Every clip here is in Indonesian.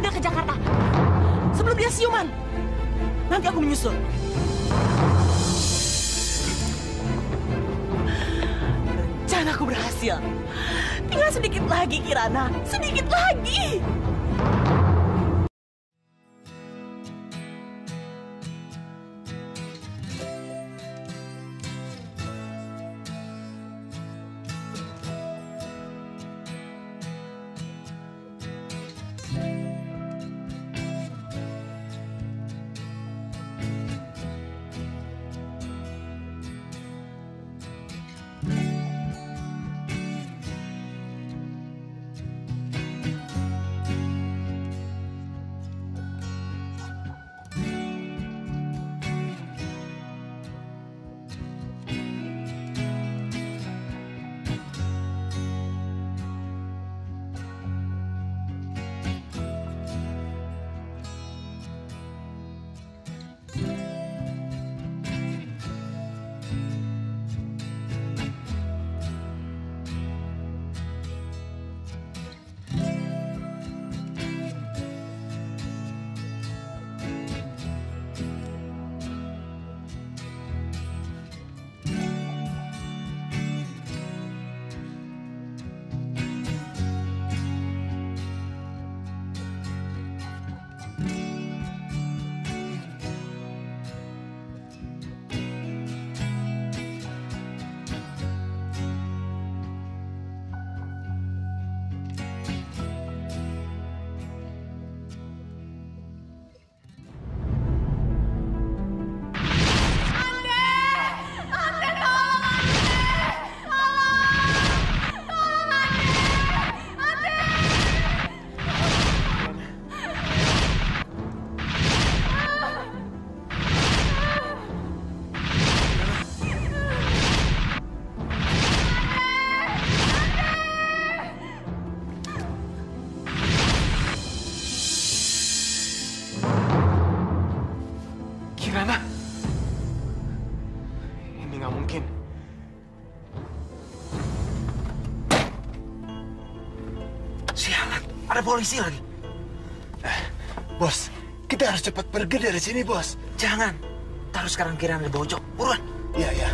mobil ke Jakarta. Sebelum dia siuman. Nanti aku menyusul. Rencanaku berhasil. Tinggal sedikit lagi, Kirana. Sedikit lagi. Kirana, ini nggak mungkin. Sialan, ada polisi lagi. Bos, kita harus cepat pergi dari sini, bos. Jangan. Taruh sekarang Kirana di pojok. Buruan. Iya, iya.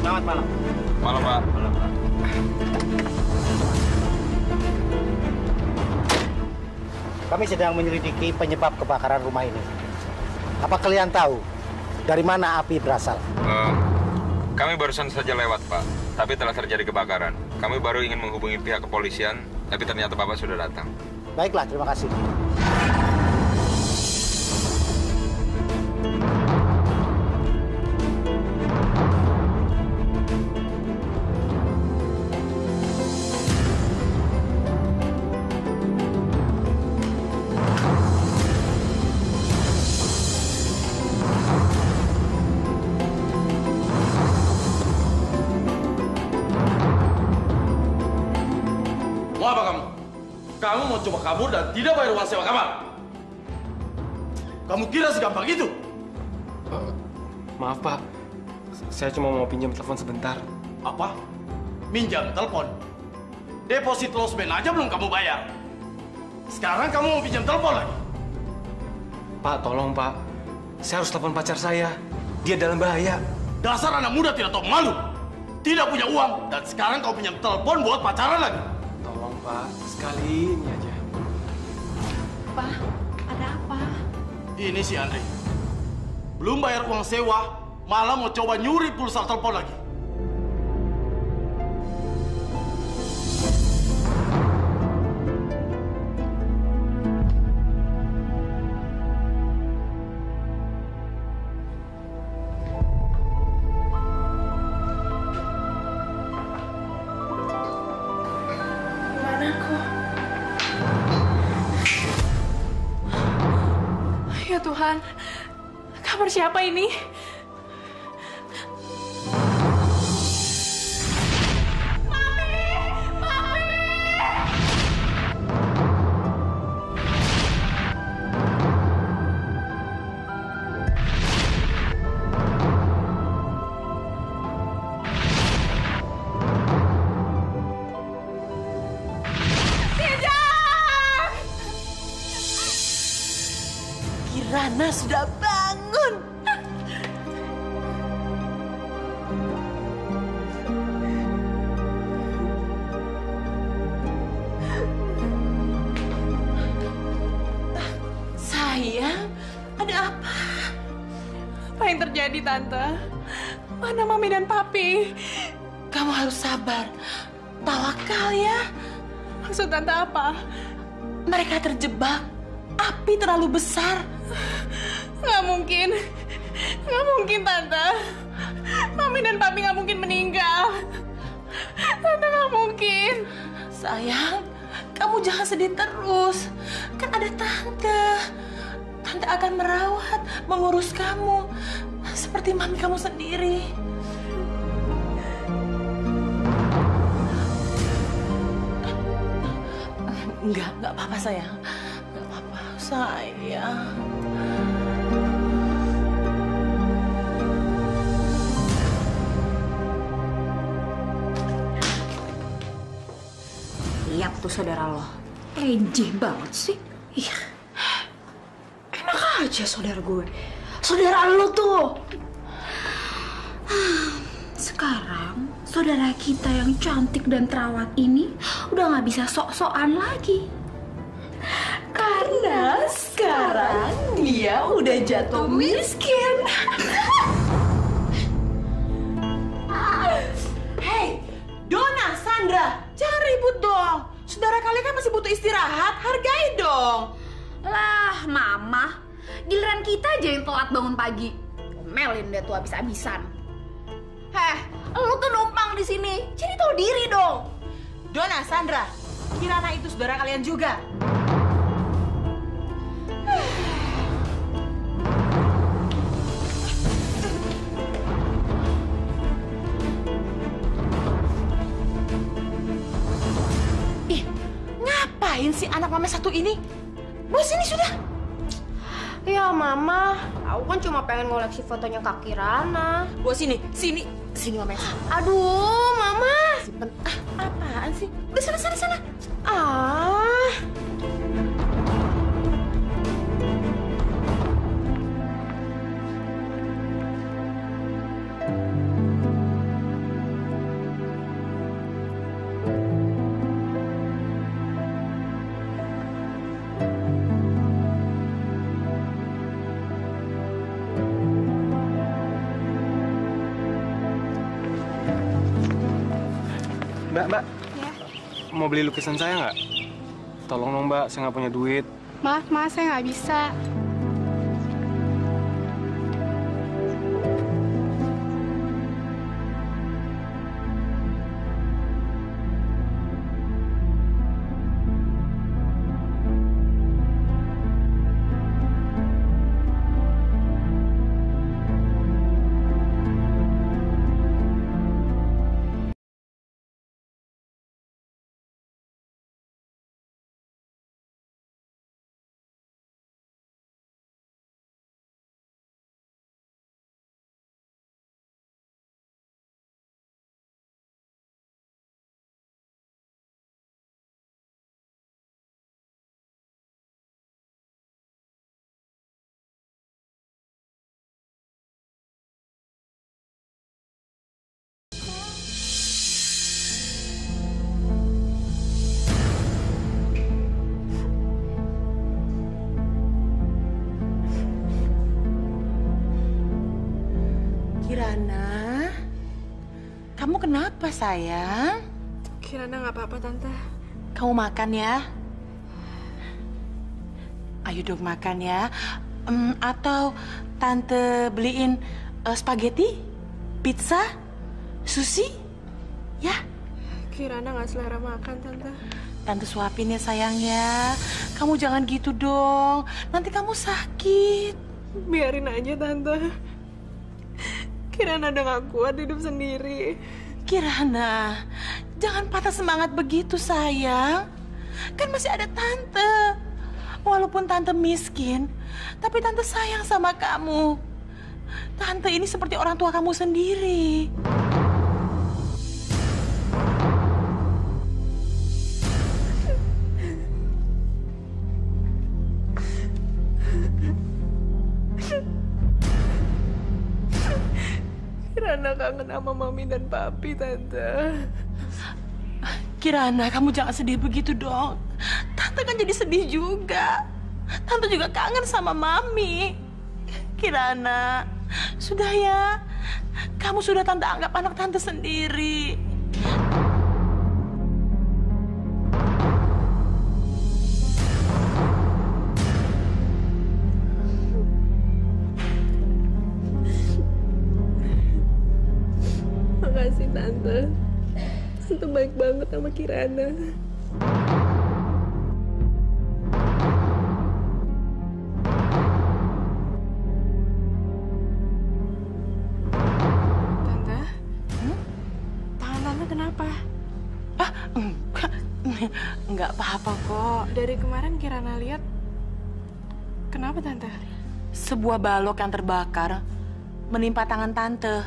Selamat malam. Malam, Pak. Malam, Pak. Kami sedang menyelidiki penyebab kebakaran rumah ini. Apa kalian tahu dari mana api berasal? Kami barusan saja lewat, Pak. Tapi telah terjadi kebakaran. Kami baru ingin menghubungi pihak kepolisian, tapi ternyata Bapak sudah datang. Baiklah, terima kasih. Mau apa kamu? Kamu mau coba kabur dan tidak bayar uang sewa kamar? Kamu kira segampang itu? Maaf, Pak. Saya cuma mau pinjam telepon sebentar. Apa? Minjam telepon? Deposit losmen aja belum kamu bayar. Sekarang kamu mau pinjam telepon lagi? Pak, tolong, Pak. Saya harus telepon pacar saya. Dia dalam bahaya. Dasar anak muda tidak tahu malu. Tidak punya uang dan sekarang kau pinjam telepon buat pacaran lagi. Tolong, Pak. Sekali ini aja. Pak, ada apa? Ini si Andre. Belum bayar uang sewa, malah mau coba nyuri pulsa telepon lagi. Ya Tuhan, kabar siapa ini? Mami! Kirana sudah bangun. Sayang, ada apa? Apa yang terjadi, Tante? Mana Mami dan Papi? Kamu harus sabar. Tawakal ya. Maksud Tante apa? Mereka terjebak. Api terlalu besar. Nggak mungkin. Nggak mungkin, Tante. Mami dan Papi nggak mungkin meninggal. Tante nggak mungkin. Sayang, kamu jangan sedih terus. Kan ada Tante. Tante akan merawat, mengurus kamu. Seperti Mami kamu sendiri. Enggak apa-apa sayang. Enggak apa-apa, sayang. Lihat tuh saudara lo. Ejeh banget sih. Iya. Enak aja saudara gue. Saudara lo tuh. Sekarang saudara kita yang cantik dan terawat ini udah gak bisa sok-sokan lagi. Karena sekarang dia udah jatuh miskin. Hei, Donna, Sandra, jangan ribut dong. Saudara kalian kan masih butuh istirahat, hargai dong. Lah, Mama. Giliran kita aja yang telat bangun pagi. Omelin deh tuh habis-habisan. Heh, lu tuh numpang di sini. Jadi tahu diri dong. Donna, Sandra, Kirana itu saudara kalian juga. Ih, ngapain sih anak mama satu ini? Bawa sini sudah. Ya Mama, aku kan cuma pengen ngoleksi fotonya Kak Kirana. Bawa sini, sini Mama. Aduh, Mama. Simpen. Apaan sih? Udah sana. Ah. Mbak. Ya. Mau beli lukisan saya nggak? Tolong dong, Mbak. Saya nggak punya duit. Maaf, saya nggak bisa. Kirana, kamu kenapa sayang? Kirana nggak apa-apa, Tante. Kamu makan ya. Ayo dong makan ya. Atau Tante beliin spaghetti, pizza, sushi, ya? Kirana nggak selera makan, Tante. Tante suapin ya sayang ya. Kamu jangan gitu dong. Nanti kamu sakit. Biarin aja, Tante. Kirana udah gak kuat hidup sendiri. Kirana, jangan patah semangat begitu sayang. Kan masih ada Tante. Walaupun Tante miskin, tapi Tante sayang sama kamu. Tante ini seperti orang tua kamu sendiri. kangen sama Mami dan Papi, Tante. Kirana, kamu jangan sedih begitu dong. Tante kan jadi sedih juga. Tante juga kangen sama Mami. Kirana, sudah ya. Kamu sudah Tante anggap anak Tante sendiri. Makasih, Tante. Tante baik banget sama Kirana. Tante? Tangan Tante kenapa? Enggak apa-apa kok. Dari kemarin Kirana lihat, kenapa Tante? Sebuah balok yang terbakar menimpa tangan Tante.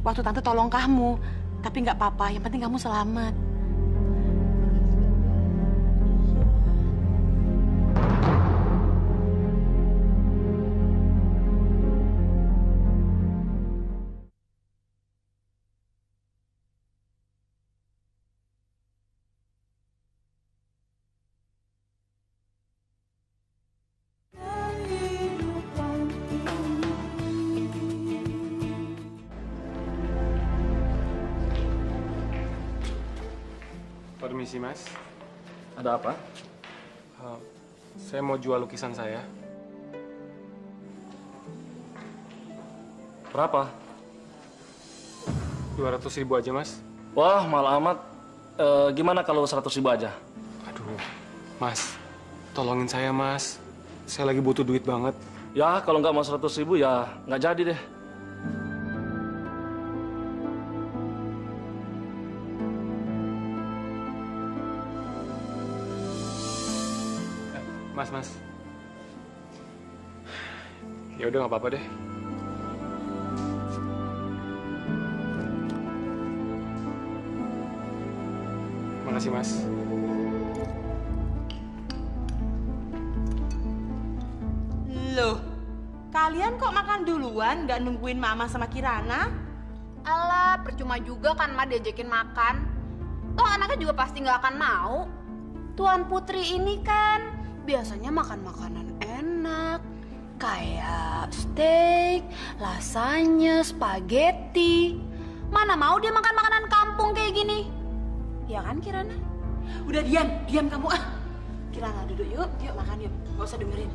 Waktu Tante tolong kamu. Tapi nggak apa-apa, yang penting kamu selamat. Permisi, Mas. Ada apa? Saya mau jual lukisan saya. Berapa? 200.000 aja, Mas. Wah, mahal amat. Gimana kalau 100.000 aja? Aduh, Mas. Tolongin saya, Mas. Saya lagi butuh duit banget. Ya, kalau nggak mau 100.000 ya nggak jadi deh. Mas. Ya udah nggak apa-apa deh. Makasih, Mas. Loh, kalian kok makan duluan, nggak nungguin Mama sama Kirana? Alah, percuma juga kan Ma diajakin makan. Toh anaknya juga pasti nggak akan mau. Tuan Putri ini kan biasanya makan makanan enak. Kayak steak, lasagna, spaghetti. Mana mau dia makan makanan kampung kayak gini? Ya kan Kirana? Udah diam kamu ah. Kirana duduk yuk makan yuk. Gak usah dengerin.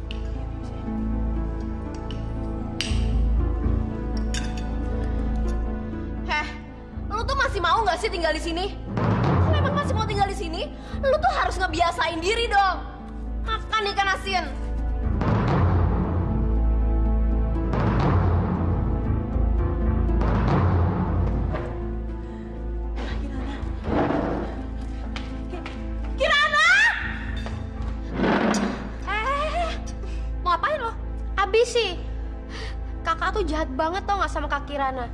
Lu tuh masih mau nggak sih tinggal di sini? Kalau emang masih mau tinggal di sini, lu tuh harus ngebiasain diri dong. Makan ikan asin. Kirana! Mau ngapain lo? Abis sih. Kakak tuh jahat banget tau nggak sama Kak Kirana.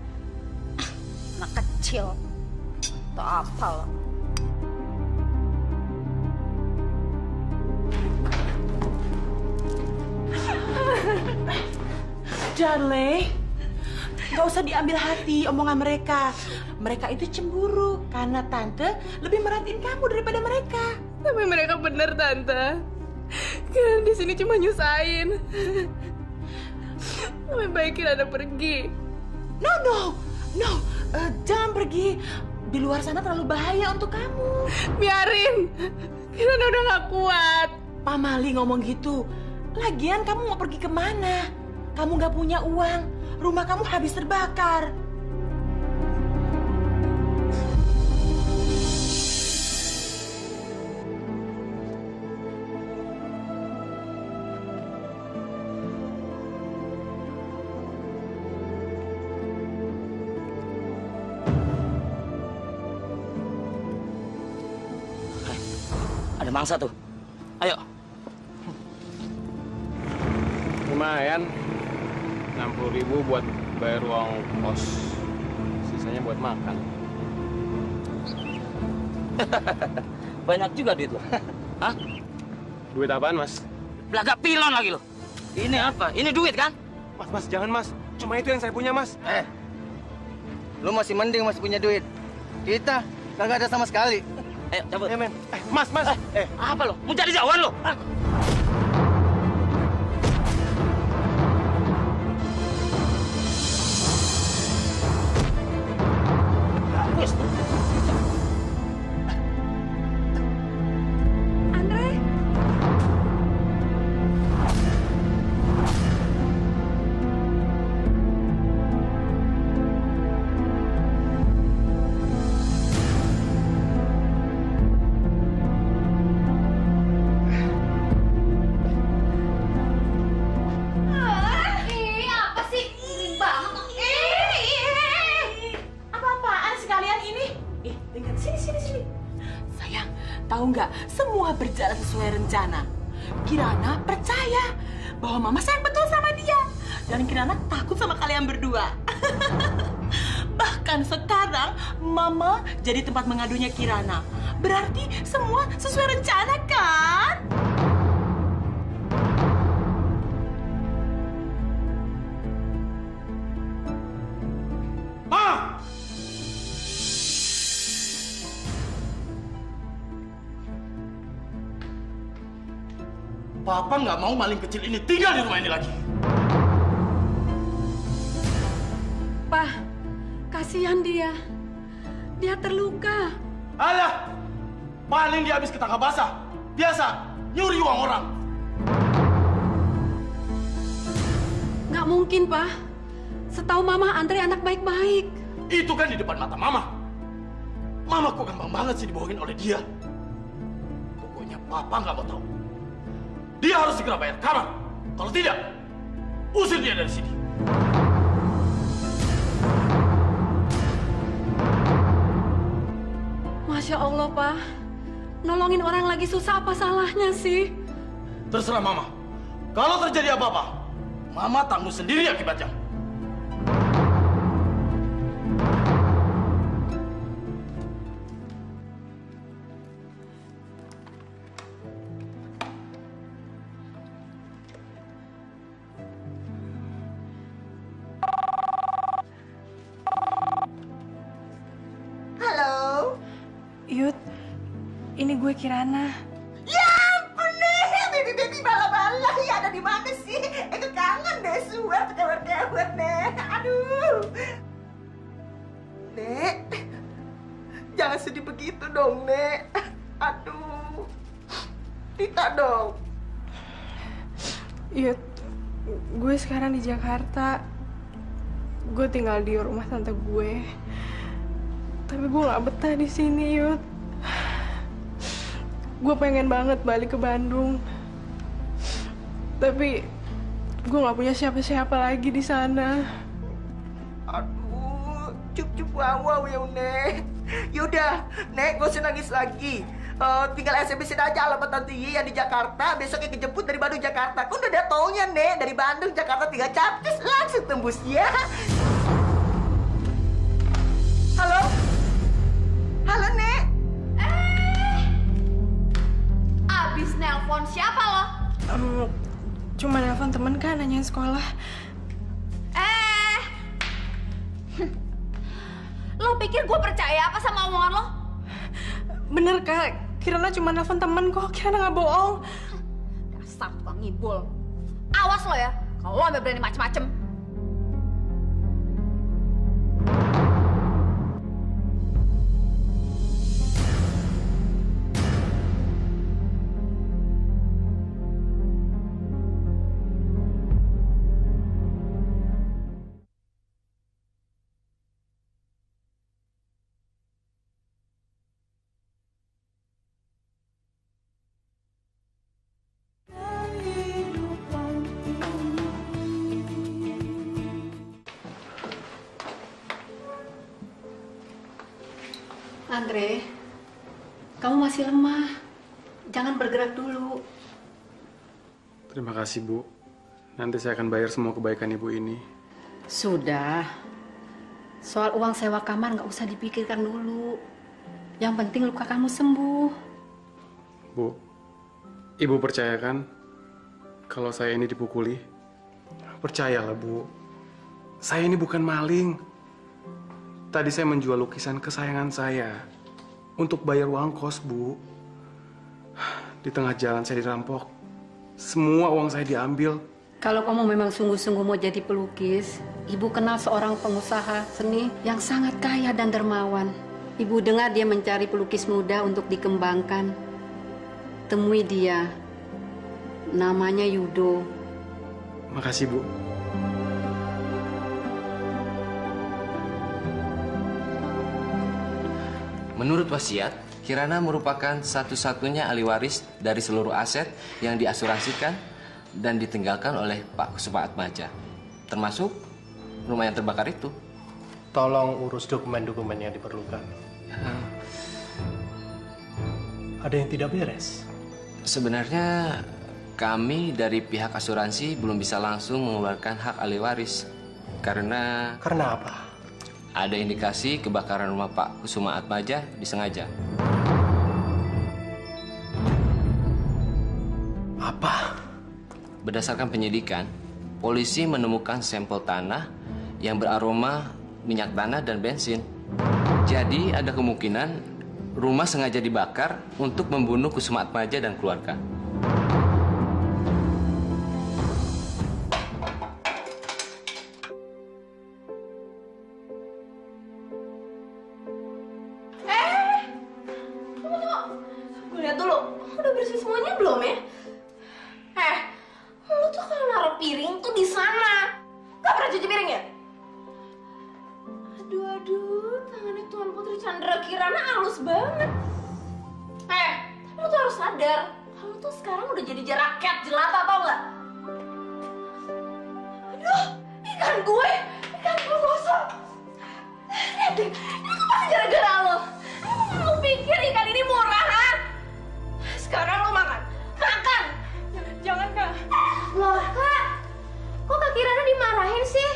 Anak kecil. Tau apa lo? Darling, gak usah diambil hati omongan mereka. Mereka itu cemburu karena Tante lebih merhatiin kamu daripada mereka. Tapi mereka bener, Tante. Kirana di sini cuma nyusahin. Lebih baik Kirana pergi. No. Jangan pergi. Di luar sana terlalu bahaya untuk kamu. Biarin. Kirana udah gak kuat. Pak Mali ngomong gitu. Lagian kamu mau pergi kemana? Kamu gak punya uang. Rumah kamu habis terbakar. Ada mangsa tuh. Ayo. Lumayan. 60.000 buat bayar uang kos. Sisanya buat makan. Banyak juga duit lo. Hah? Duit apaan, Mas? Belagak pilon lagi lo. Ini apa? Ini duit kan? Mas, jangan, Mas. Cuma itu yang saya punya, Mas. Lu masih mending masih punya duit. Kita kagak ada sama sekali. Ayo, cabut. Men. Mas. Apa lo? Mau jadi jauhan lo? Andre. Ih, apa sih? Iri banget. Apa-apaan sih kalian ini? Dengar, sini. Sayang, tahu nggak? Semua berjalan sesuai rencana. Kirana percaya bahwa Mama sayang betul sama dia. Dan Kirana takut sama kalian berdua. Bahkan sekarang Mama jadi tempat mengadunya Kirana. Berarti semua sesuai rencana kan? Ma! Papa nggak mau maling kecil ini tinggal di rumah ini lagi. Pak, kasihan dia. Dia terluka. Alah, paling dia habis ketangkap basah. Biasa, nyuri uang orang. Nggak mungkin, Pak. Setahu Mama, Andre anak baik-baik. Itu kan di depan mata Mama. Mama kok gampang banget sih dibohongin oleh dia. Pokoknya Papa nggak mau tahu. Dia harus segera bayar kamar. Kalau tidak, usir dia dari sini. Masya Allah, Pak. Nolongin orang lagi susah, apa salahnya sih? Terserah Mama. Kalau terjadi apa-apa, Mama tanggung sendiri akibatnya. Halo? Yud, ini gue Kirana. Ya ampun nih, baby bala-bala. Ya ada di mana sih? Kangen deh, suat kewer-kewer nih. Aduh. Nek, jangan sedih begitu dong, Nek. Aduh. Tita dong. Yud, gue sekarang di Jakarta. Gue tinggal di rumah tante gue. Tapi gue gak betah di sini, Yud. Gue pengen banget balik ke Bandung. Tapi gue gak punya siapa-siapa lagi di sana. Aduh, cup wow ya, Nek. Yaudah, Nek, gak usah nangis lagi. Tinggal SMS-in aja alamat Tante Yi yang di Jakarta. Besoknya kejemput dari Bandung Jakarta. Kan udah ada taunya, Nek. Dari Bandung Jakarta 3 capcus langsung tembus ya. Halo? Halo, Nek. Abis nelpon siapa lo? Cuma nelfon temen kan, nanyain sekolah. Lo pikir gue percaya apa sama omongan lo? Bener, Kak. Kirana cuma nelfon temen kok. Kirana gak bohong. Dasar tukang ngibul. Awas lo ya, kalau lo sampai berani macem-macem. Andre, kamu masih lemah. Jangan bergerak dulu. Terima kasih, Bu. Nanti saya akan bayar semua kebaikan Ibu ini. Sudah. Soal uang sewa kamar nggak usah dipikirkan dulu. Yang penting luka kamu sembuh. Bu, Ibu percaya kan kalau saya ini dipukuli? Percayalah, Bu. Saya ini bukan maling. Tadi saya menjual lukisan kesayangan saya untuk bayar uang kos, Bu. Di tengah jalan saya dirampok. Semua uang saya diambil. Kalau kamu memang sungguh-sungguh mau jadi pelukis, Ibu kenal seorang pengusaha seni yang sangat kaya dan dermawan. Ibu dengar dia mencari pelukis muda untuk dikembangkan. Temui dia. Namanya Yudo. Makasih, Bu. Menurut wasiat, Kirana merupakan satu-satunya ahli waris dari seluruh aset yang diasuransikan dan ditinggalkan oleh Pak Kusuma Atmaja, termasuk rumah yang terbakar itu. Tolong urus dokumen-dokumen yang diperlukan. Ada yang tidak beres? Sebenarnya kami dari pihak asuransi belum bisa langsung mengeluarkan hak ahli waris. Karena apa? Ada indikasi kebakaran rumah Pak Kusuma Atmaja disengaja. Apa? Berdasarkan penyidikan, polisi menemukan sampel tanah yang beraroma minyak tanah dan bensin. Jadi ada kemungkinan rumah sengaja dibakar untuk membunuh Kusuma Atmaja dan keluarga. Lihat dulu, udah bersih semuanya belum ya? Lu tuh kalau naruh piring tuh di sana. Gak pernah cuci piring ya? Aduh, tangannya Tuan Putri Chandra Kirana halus banget. Tapi lu tuh harus sadar, kalau tuh sekarang udah jadi rakyat jelata, tau gak? Aduh, ikan gue gosong. Lihat deh, ini tuh pasti gara-gara lo. Emang lu pikir ikan ini murah, ha? Sekarang lo makan. Jangan, Kak. Loh, Kak. Kok Kak Kirana dimarahin sih?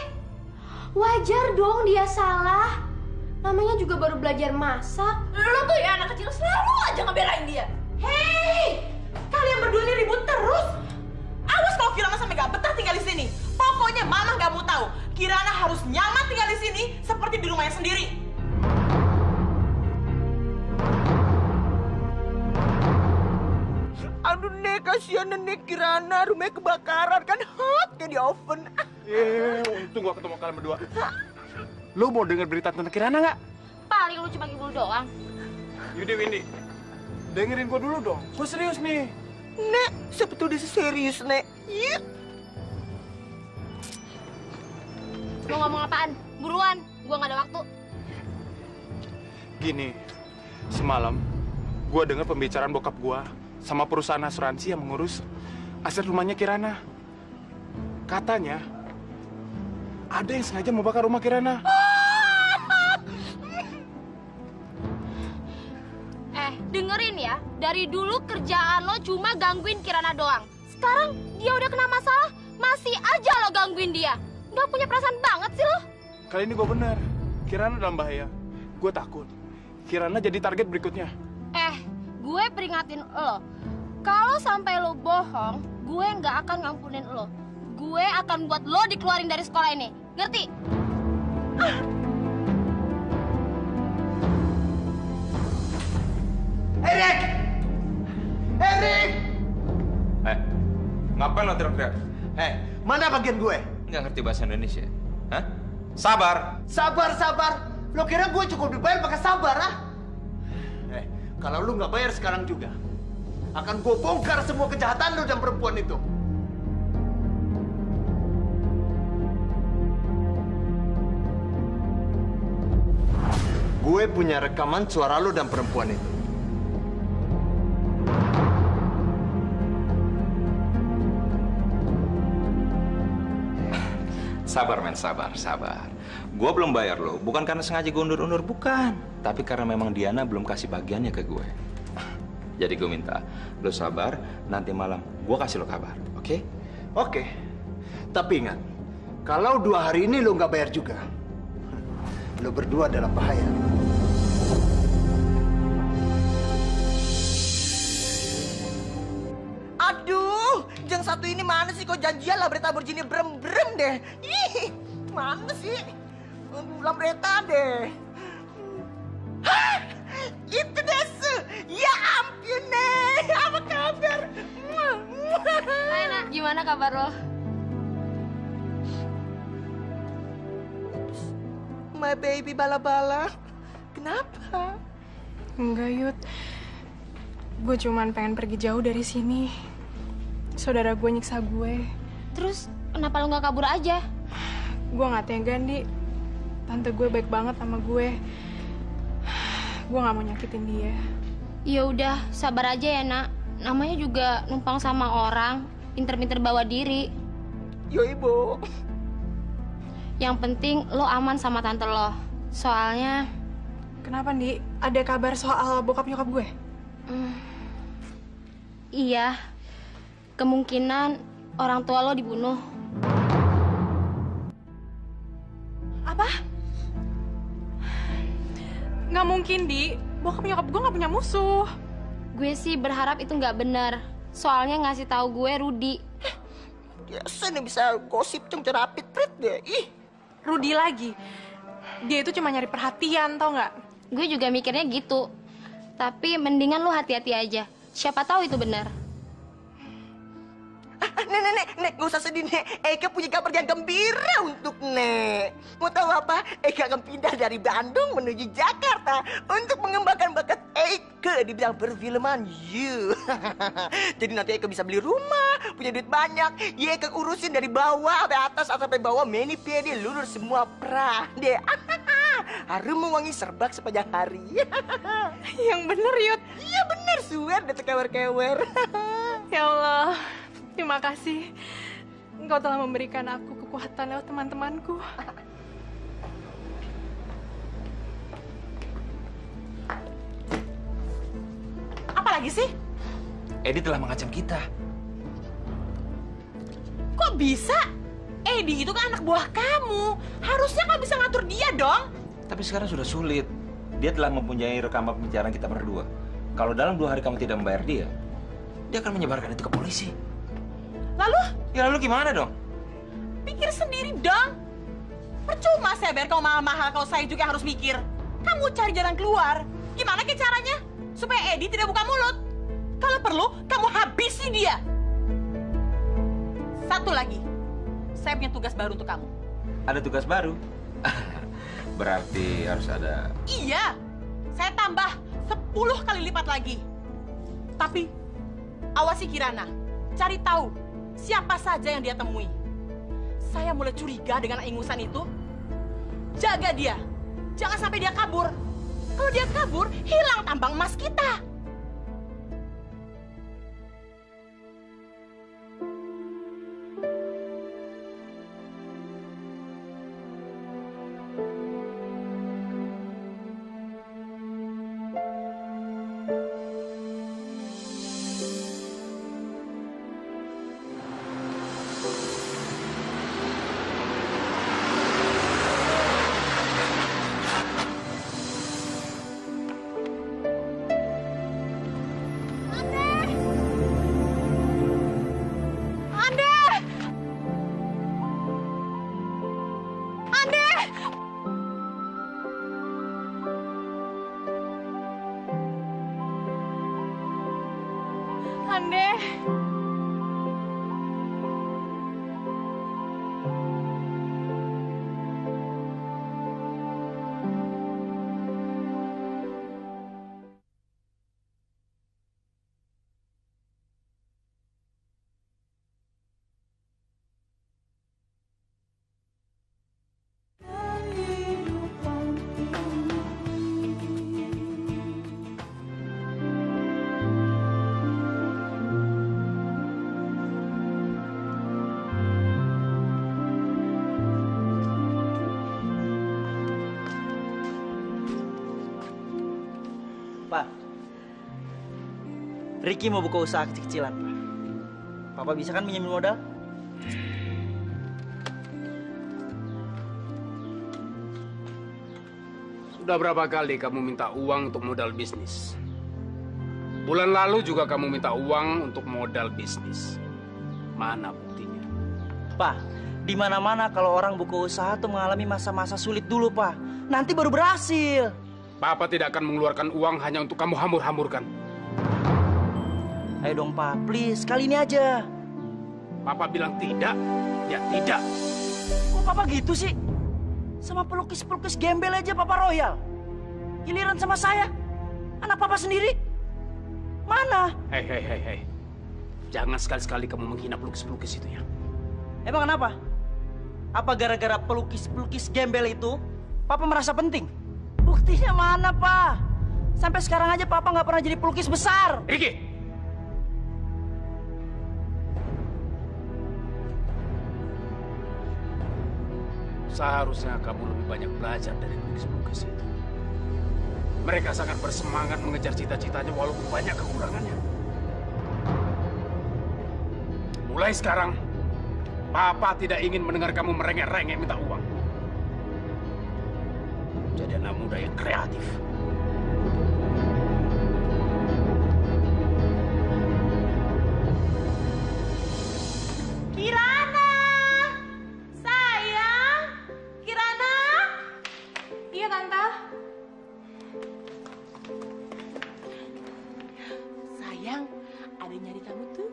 Wajar dong dia salah. Namanya juga baru belajar masak. Lo tuh ya anak kecil selalu aja ngebelain dia. Hei, kalian berdua ini ribut terus. Awas kalau Kirana sampai gak betah tinggal di sini. Pokoknya Mama gak mau tahu. Kirana harus nyaman tinggal di sini seperti di rumahnya sendiri. Aduh, Nek, kasihan Nek. Kirana rumahnya kebakaran kan hot kayak di oven. Untung gua ketemu kalian berdua. Lu mau denger berita tentang Kirana nggak? Paling lu cuma ngibul doang. Yudi, Windy, dengerin gua dulu dong. Gua serius nih. Nek, siapa tuh dia serius, Nek? Yuk. Mau ngomong apaan? Buruan, gua nggak ada waktu. Gini, semalam gua dengar pembicaraan bokap gua sama perusahaan asuransi yang mengurus aset rumahnya Kirana. Katanya ada yang sengaja mau bakar rumah Kirana. Dengerin ya, dari dulu kerjaan lo cuma gangguin Kirana doang. Sekarang dia udah kena masalah, masih aja lo gangguin dia. Nggak punya perasaan banget sih lo. Kali ini gue bener, Kirana dalam bahaya. Gue takut Kirana jadi target berikutnya. Gue peringatin lo. Kalau sampai lo bohong, gue nggak akan ngampunin lo. Gue akan buat lo dikeluarin dari sekolah ini. Ngerti? Erik! Erik! Ngapain lo teriak-teriak? Mana bagian gue? Nggak ngerti bahasa Indonesia. Hah? Sabar. Sabar. Lo kira gue cukup dibayar pakai sabar, ah? Kalau lu nggak bayar sekarang juga, akan gue bongkar semua kejahatan lu dan perempuan itu. Gue punya rekaman suara lu dan perempuan itu. Sabar, men, sabar. Gue belum bayar lo, bukan karena sengaja gue undur-undur, bukan. Tapi karena memang Diana belum kasih bagiannya ke gue. Jadi gue minta, lo sabar, nanti malam gue kasih lo kabar, oke? Oke. Tapi ingat, kalau 2 hari ini lo nggak bayar juga, lo berdua dalam bahaya. Aduh, yang satu ini mana sih? Kok janjian lah berita berjini brem-brem deh. Ih, mana sih? Lambreta deh. gimana kabar lo? My baby bala-bala. Kenapa? Enggak, Yud. Gue cuman pengen pergi jauh dari sini. Saudara gue nyiksa gue. Terus kenapa lo nggak kabur aja? Gue nggak tega, Di. Tante gue baik banget sama gue. Gue nggak mau nyakitin dia. Ya udah, sabar aja ya, Nak. Namanya juga numpang sama orang, pinter-pinter bawa diri. Yo, Ibu. Yang penting lo aman sama tante lo. Soalnya... Kenapa, Di? Ada kabar soal bokap nyokap gue? Iya. Kemungkinan orang tua lo dibunuh. Apa? Nggak mungkin, Di. Bokap nyokap gue nggak punya musuh. Gue sih berharap itu nggak benar. Soalnya ngasih tahu gue Rudi. Biasa nih bisa gosip rapid prit deh. Ih, Rudi lagi. Dia itu cuma nyari perhatian, tau nggak? Gue juga mikirnya gitu. Tapi mendingan lo hati-hati aja. Siapa tahu itu benar. Nek, gak usah sedih, Nek. Eka punya kabar yang gembira untuk Nek. Mau tahu apa? Eka akan pindah dari Bandung menuju Jakarta untuk mengembangkan bakat Eka di bidang perfilman. Jadi nanti Eka bisa beli rumah, punya duit banyak. Ya, Eka urusin dari bawah sampai atas, sampai bawah, mani pede, lurus semua deh. Harum mewangi serbak sepanjang hari. Yang bener, Yud. Iya bener, swear deh kewer-kewer. Ya Allah, terima kasih. Engkau telah memberikan aku kekuatan lewat teman-temanku. Apa lagi sih? Edi telah mengancam kita. Kok bisa? Edi itu kan anak buah kamu. Harusnya kamu bisa ngatur dia dong. Tapi sekarang sudah sulit. Dia telah mempunyai rekaman pembicaraan kita berdua. Kalau dalam 2 hari kamu tidak membayar dia akan menyebarkan itu ke polisi. Lalu? Ya lalu gimana dong? Pikir sendiri dong. Percuma saya bayar kau mahal-mahal, kalau saya juga harus mikir. Kamu cari jalan keluar. Gimana ke caranya? Supaya Edi tidak buka mulut. Kalau perlu, kamu habisi dia. Satu lagi. Saya punya tugas baru untuk kamu. Ada tugas baru? Berarti harus ada... Iya. Saya tambah 10 kali lipat lagi. Tapi, awasi Kirana. Cari tahu siapa saja yang dia temui. Saya mulai curiga dengan ingusan itu. Jaga dia. Jangan sampai dia kabur. Kalau dia kabur, hilang tambang emas kita. Pak, Ricky mau buka usaha kecil-kecilan, Pak. Papa bisa kan minjemin modal? Sudah berapa kali kamu minta uang untuk modal bisnis? Bulan lalu juga kamu minta uang untuk modal bisnis. Mana buktinya? Pak, di mana-mana kalau orang buka usaha tuh mengalami masa-masa sulit dulu, Pak. Nanti baru berhasil. Papa tidak akan mengeluarkan uang hanya untuk kamu hambur-hamburkan. Ayo dong, Pak. Please, kali ini aja. Papa bilang tidak, ya tidak. Kok Papa gitu sih? Sama pelukis-pelukis gembel aja Papa royal. Giliran sama saya, anak Papa sendiri. Mana? Hei. Jangan sekali-sekali kamu menghina pelukis-pelukis itu ya. Emang kenapa? Apa gara-gara pelukis-pelukis gembel itu, Papa merasa penting? Buktinya mana, Pak? Sampai sekarang aja Papa nggak pernah jadi pelukis besar. Ricky! Seharusnya kamu lebih banyak belajar dari pelukis-pelukis itu. Mereka sangat bersemangat mengejar cita-citanya walaupun banyak kekurangannya. Mulai sekarang, Papa tidak ingin mendengar kamu merengek-rengek minta uang. Jadi anak muda yang kreatif. Kirana! Sayang! Kirana! Iya, Tante. Sayang, ada yang nyari kamu tuh.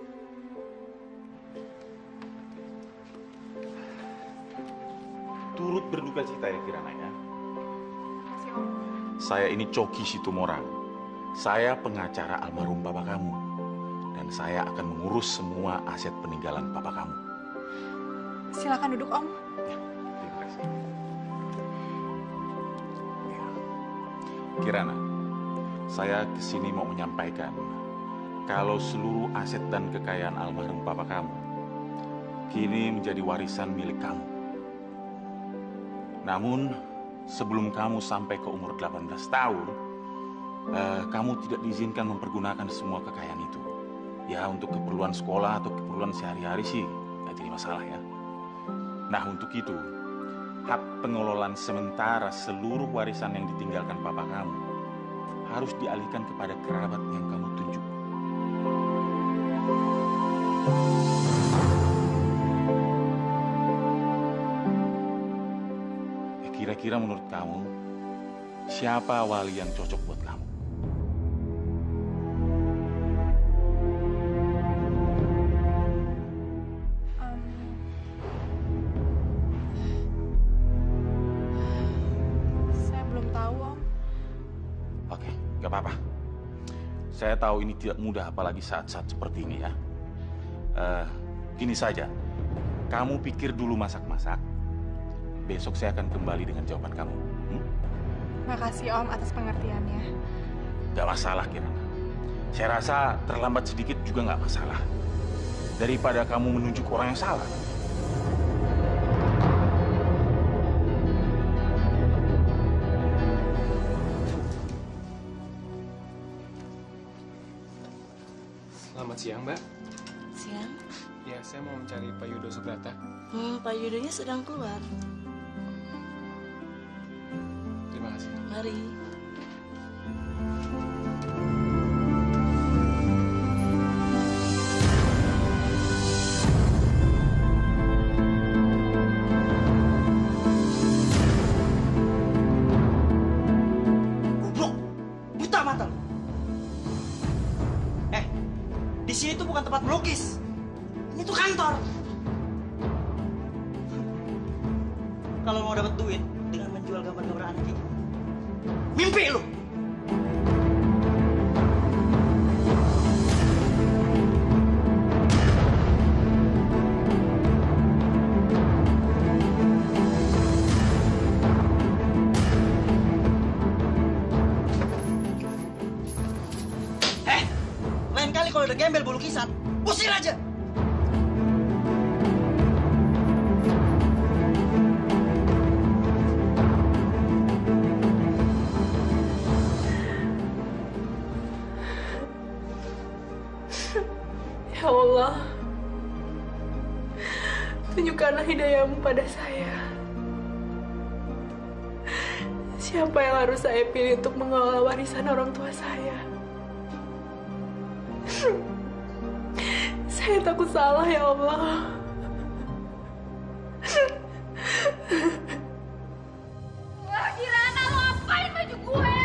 Turut berduka cita ya Kirana ya. Saya ini Coki Situmorang. Saya pengacara almarhum papa kamu. Dan saya akan mengurus semua aset peninggalan papa kamu. Silakan duduk, Om. Terima kasih. Kirana, saya kesini mau menyampaikan kalau seluruh aset dan kekayaan almarhum papa kamu kini menjadi warisan milik kamu. Namun, sebelum kamu sampai ke umur 18 tahun, kamu tidak diizinkan mempergunakan semua kekayaan itu. Ya, untuk keperluan sekolah atau keperluan sehari-hari sih, nggak jadi masalah ya. Nah, untuk itu, hak pengelolaan sementara seluruh warisan yang ditinggalkan papa kamu harus dialihkan kepada kerabat yang kamu tunjuk. Kira-kira menurut kamu, siapa wali yang cocok buat kamu? Saya belum tahu, Om. Oke, gak apa-apa. Saya tahu ini tidak mudah, apalagi saat-saat seperti ini ya. Gini saja, kamu pikir dulu masak-masak. Besok saya akan kembali dengan jawaban kamu. Makasih, Om, atas pengertiannya. Gak masalah, Kirana. Saya rasa terlambat sedikit juga gak masalah. Daripada kamu menunjuk orang yang salah. Selamat siang, Mbak. Siang. Ya, saya mau mencari Pak Yudo Subrata. Pak Yudonya sedang keluar. Terima kasih. Mari. Goblok, buta mata lu. Di sini tuh bukan tempat melukis. Ini tuh kantor. Kalau mau dapat duit dengan menjual gambar-gambar anak ini, mimpi lu. Lain kali kalau ada gembel lukisan, usir aja. Ya Allah, tunjukkanlah hidayah-Mu pada saya. Siapa yang harus saya pilih untuk mengelola warisan orang tua saya? Saya takut salah, ya Allah. Wah, Kirana, lo apain baju gue?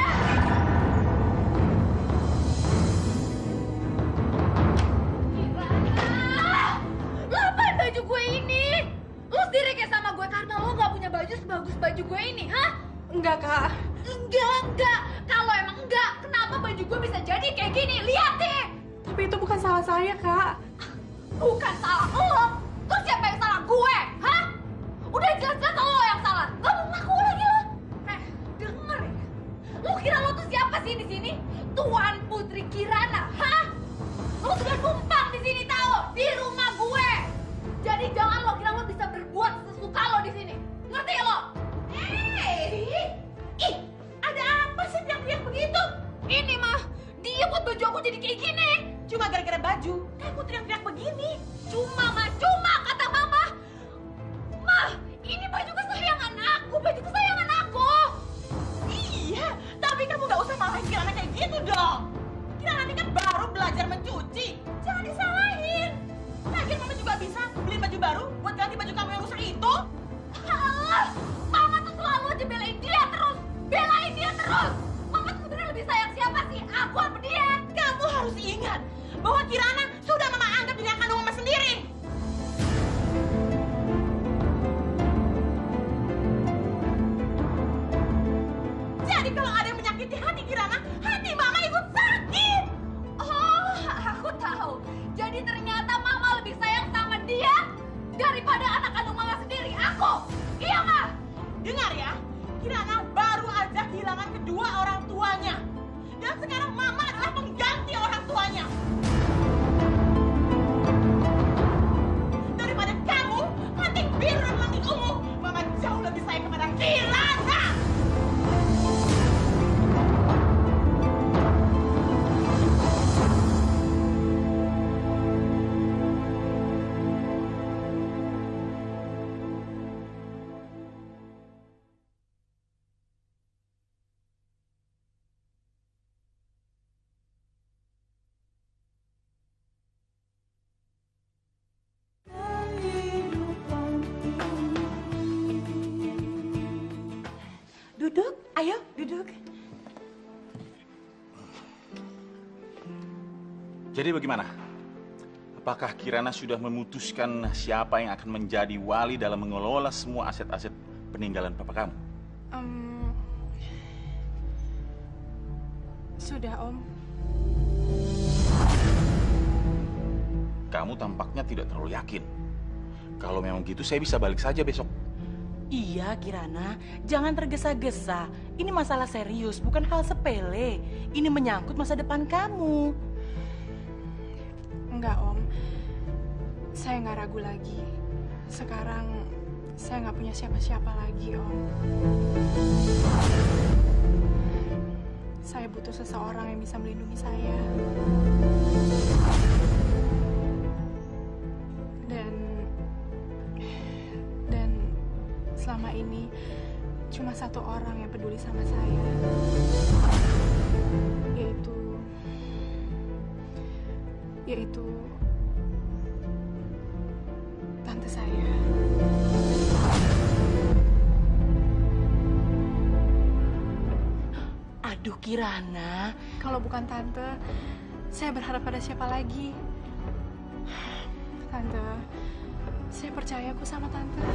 Kirana! Lo baju gue bisa jadi kayak gini. Lihat deh. Tapi itu bukan salah saya, Kak. Bukan salah lo. Terus siapa yang salah? Gue? Hah? Udah jelas-jelas lo yang salah. Gak mau ngaku lagi lo. Denger ya. Lo kira lo tuh siapa sih di sini? Tuan Putri Kirana, hah? Lo sudah numpang di sini tahu? Di rumah gue. Jadi jangan lo kira lo bisa berbuat sesuka lo di sini. Ngerti lo? Ih, ada apa sih teriak-teriak begitu? Ini mah, dia buat baju aku jadi kayak gini. Cuma gara-gara baju, kamu teriak-teriak begini. Cuma kata mama. Mah, ini baju kesayangan aku, baju kesayangan aku. Iya, tapi kamu gak usah malahin Kirana kayak gitu dong. Kirana ini kan baru belajar mencuci. Jangan disalahin. Lagian mama juga bisa beli baju baru buat ganti baju kamu yang rusak itu. Alah, mama tuh selalu aja belain dia terus. Belain dia terus. Mama tuh sebenarnya lebih sayang siapa sih? Aku apa dia? Kamu harus ingat bahwa Kirana sudah mama anggap diri kandung mama sendiri. Jadi kalau ada yang menyakiti hati Kirana, hati mama ikut sakit. Oh, aku tahu. Jadi ternyata mama lebih sayang sama dia daripada anak kandung mama sendiri, aku. Iya, Ma? Dengar ya, Kirana baru aja kehilangan kedua orang tuanya. Dan sekarang mama adalah pengganti orang tuanya. Daripada kamu, lanting biru dan lanting ungu, mama jauh lebih sayang kepada Kirana. Duduk, ayo duduk. Jadi bagaimana? Apakah Kirana sudah memutuskan siapa yang akan menjadi wali dalam mengelola semua aset-aset peninggalan papa kamu? Sudah, Om. Kamu tampaknya tidak terlalu yakin. Kalau memang gitu, saya bisa balik saja besok. Iya, Kirana, jangan tergesa-gesa. Ini masalah serius, bukan hal sepele. Ini menyangkut masa depan kamu. Enggak, Om. Saya nggak ragu lagi. Sekarang saya nggak punya siapa-siapa lagi, Om. Saya butuh seseorang yang bisa melindungi saya. Dan selama ini cuma satu orang yang peduli sama saya, yaitu tante saya. Aduh, Kirana. Kalau bukan tante, saya berharap pada siapa lagi? Tante, saya percaya kok sama tante.